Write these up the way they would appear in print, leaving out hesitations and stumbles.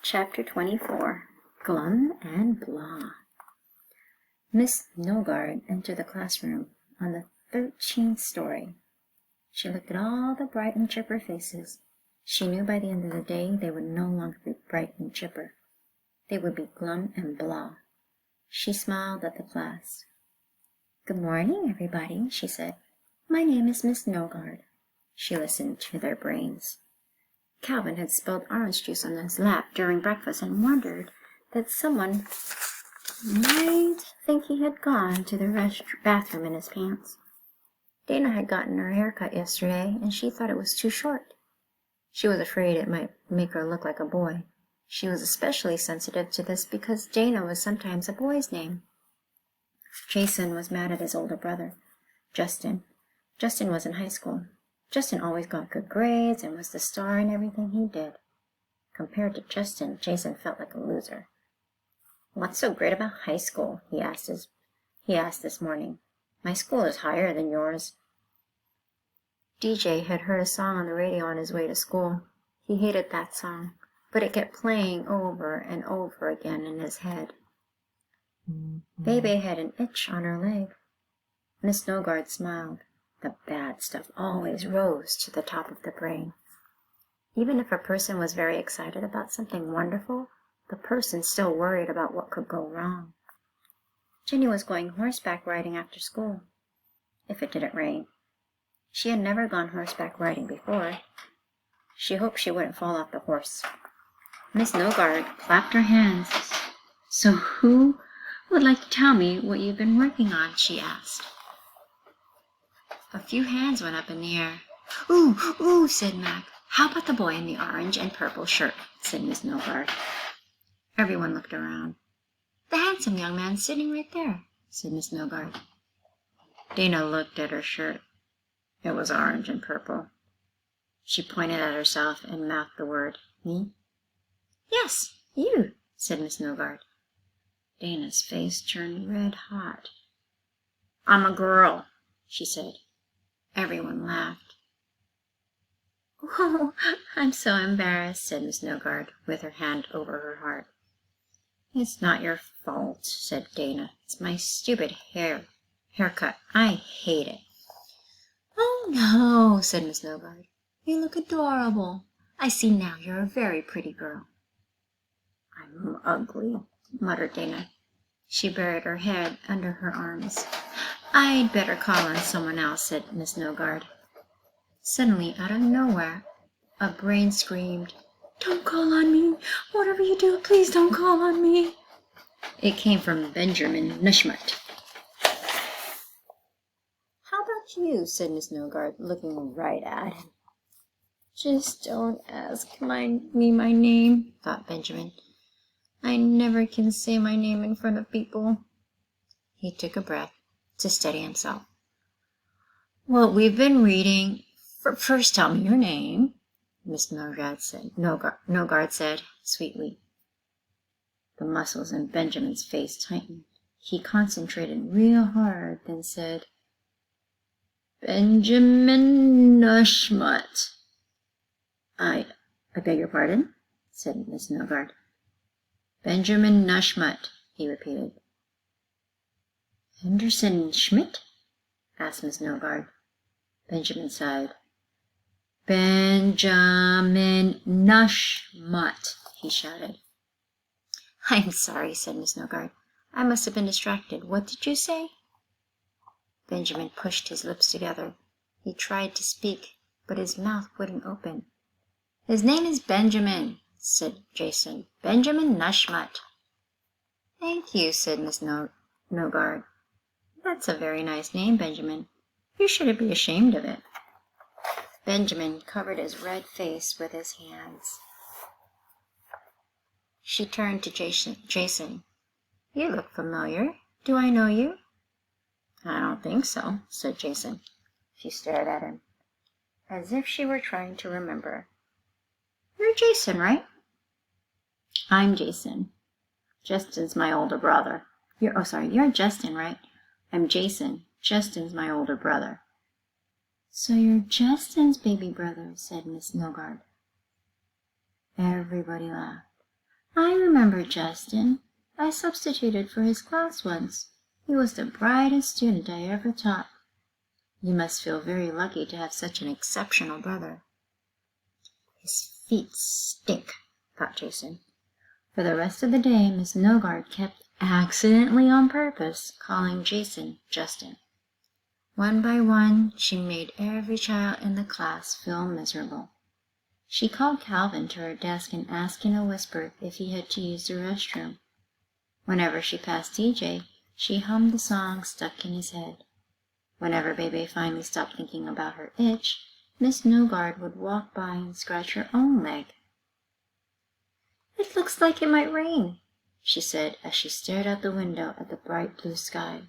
Chapter 24 Glum and Blah. Miss Nogard entered the classroom on the 13th story. She looked at all the bright and chipper faces. She knew by the end of the day they would no longer be bright and chipper. They would be glum and blah. She smiled at the class. "Good morning, everybody," she said. "My name is Miss Nogard." She listened to their brains. Calvin had spilled orange juice on his lap during breakfast and wondered that someone might think he had gone to the bathroom in his pants. Dana had gotten her hair cut yesterday, and she thought it was too short. She was afraid it might make her look like a boy. She was especially sensitive to this because Dana was sometimes a boy's name. Jason was mad at his older brother, Justin. Justin was in high school. Justin always got good grades and was the star in everything he did. Compared to Justin, Jason felt like a loser. "What's so great about high school?" he asked this morning. "My school is higher than yours." DJ had heard a song on the radio on his way to school. He hated that song, but it kept playing over and over again in his head. Bebe had an itch on her leg. Miss Nogard smiled. The bad stuff always rose to the top of the brain. Even if a person was very excited about something wonderful, the person still worried about what could go wrong. Jenny was going horseback riding after school, if it didn't rain. She had never gone horseback riding before. She hoped she wouldn't fall off the horse. Miss Nogard clapped her hands. "So who would like to tell me what you've been working on?" she asked. A few hands went up in the air. Ooh, said Mac. "How about the boy in the orange and purple shirt?" said Miss Nogard. Everyone looked around. "The handsome young man sitting right there," said Miss Nogard. Dana looked at her shirt. It was orange and purple. She pointed at herself and mouthed the word, "Me?" "Yes, you," said Miss Nogard. Dana's face turned red hot. "I'm a girl," she said. Everyone laughed. "Oh, I'm so embarrassed," said Miss Nogard, with her hand over her heart. "It's not your fault," said Dana. "It's my stupid haircut. I hate it." "Oh, no," said Miss Nogard. "You look adorable. I see now you're a very pretty girl." "I'm ugly," muttered Dana. She buried her head under her arms. "I'd better call on someone else," said Miss Nogard. Suddenly, out of nowhere, a brain screamed, "Don't call on me! Whatever you do, please don't call on me!" It came from Benjamin Nushmut. "How about you?" said Miss Nogard, looking right at him. "Just don't ask me my name," thought Benjamin. "I never can say my name in front of people." He took a breath to steady himself. "Well, we've been reading. First tell me your name," Miss Nogard said sweetly. The muscles in Benjamin's face tightened. He concentrated real hard, then said, "Benjamin Nushmut." I beg your pardon?" said Miss Nogard. "Benjamin Nushmut," he repeated. "Henderson Schmidt?" asked Miss Nogard. Benjamin sighed. "Benjamin Nushmut," he shouted. "I'm sorry," said Miss Nogard. "I must have been distracted. What did you say?" Benjamin pushed his lips together. He tried to speak, but his mouth wouldn't open. "His name is Benjamin," said Jason. "Benjamin Nushmut." "Thank you," said Miss Nogard. "That's a very nice name, Benjamin. You shouldn't be ashamed of it." Benjamin covered his red face with his hands. She turned to Jason. "You look familiar. Do I know you?" "I don't think so," said Jason. She stared at him, as if she were trying to remember. "You're Jason, right?" "I'm Jason. Justin's my older brother." You're Justin, right?" "I'm Jason. Justin's my older brother." "So you're Justin's baby brother," said Miss Nogard. Everybody laughed. I remember Justin. I substituted for his class once. He was the brightest student I ever taught. You must feel very lucky to have such an exceptional brother. His feet stink, thought Jason. For the rest of the day, Miss Nogard kept, accidentally on purpose, calling Jason Justin. One by one, she made every child in the class feel miserable. She called Calvin to her desk and asked in a whisper if he had to use the restroom. Whenever she passed DJ, she hummed the song stuck in his head. Whenever Bebe finally stopped thinking about her itch, Miss Nogard would walk by and scratch her own leg. "It looks like it might rain," she said as she stared out the window at the bright blue sky.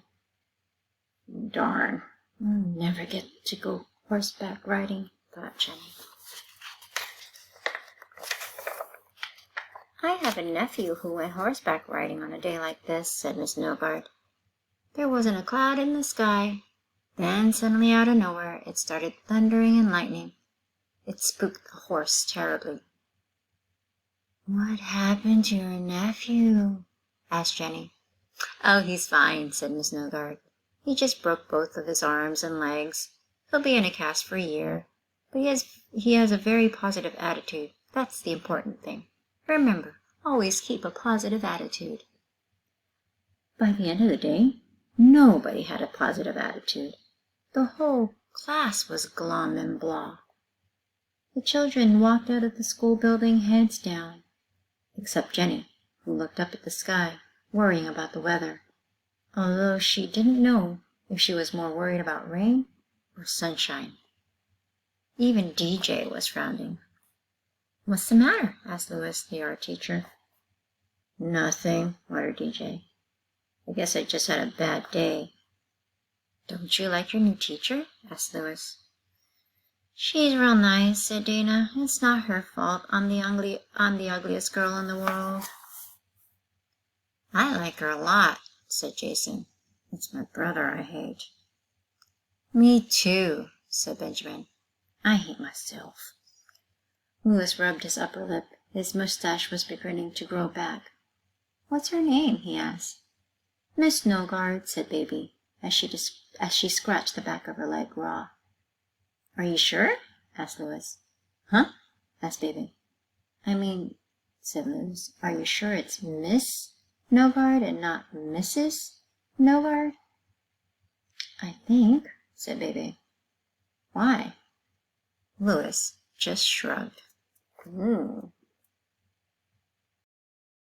"Darn, I'll never get to go horseback riding," thought Jenny. "I have a nephew who went horseback riding on a day like this," said Miss Nogard. "There wasn't a cloud in the sky. Then suddenly out of nowhere it started thundering and lightning. It spooked the horse terribly." "What happened to your nephew?" asked Jenny. "Oh, he's fine," said Miss Nogard. "He just broke both of his arms and legs. He'll be in a cast for a year. But he has a very positive attitude. That's the important thing. Remember, always keep a positive attitude." By the end of the day, nobody had a positive attitude. The whole class was glum and blah. The children walked out of the school building heads down, except Jenny, who looked up at the sky, worrying about the weather, although she didn't know if she was more worried about rain or sunshine. Even DJ was frowning. "What's the matter?" asked Louis, the art teacher. "Nothing," muttered DJ. "I guess I just had a bad day." "Don't you like your new teacher?" asked Louis. "She's real nice," said Dana. "It's not her fault. I'm the ugliest girl in the world." "I like her a lot," said Jason. "It's my brother I hate." "Me too," said Benjamin. "I hate myself." Louis rubbed his upper lip. His mustache was beginning to grow back. "What's her name?" he asked. "Miss Nogard," said Baby, as she scratched the back of her leg raw. "Are you sure?" asked Louis. "Huh?" asked Baby. "I mean," said Louis, "are you sure it's Miss Nogard and not Mrs. Nogard?" "I think," said Baby. "Why?" Louis just shrugged.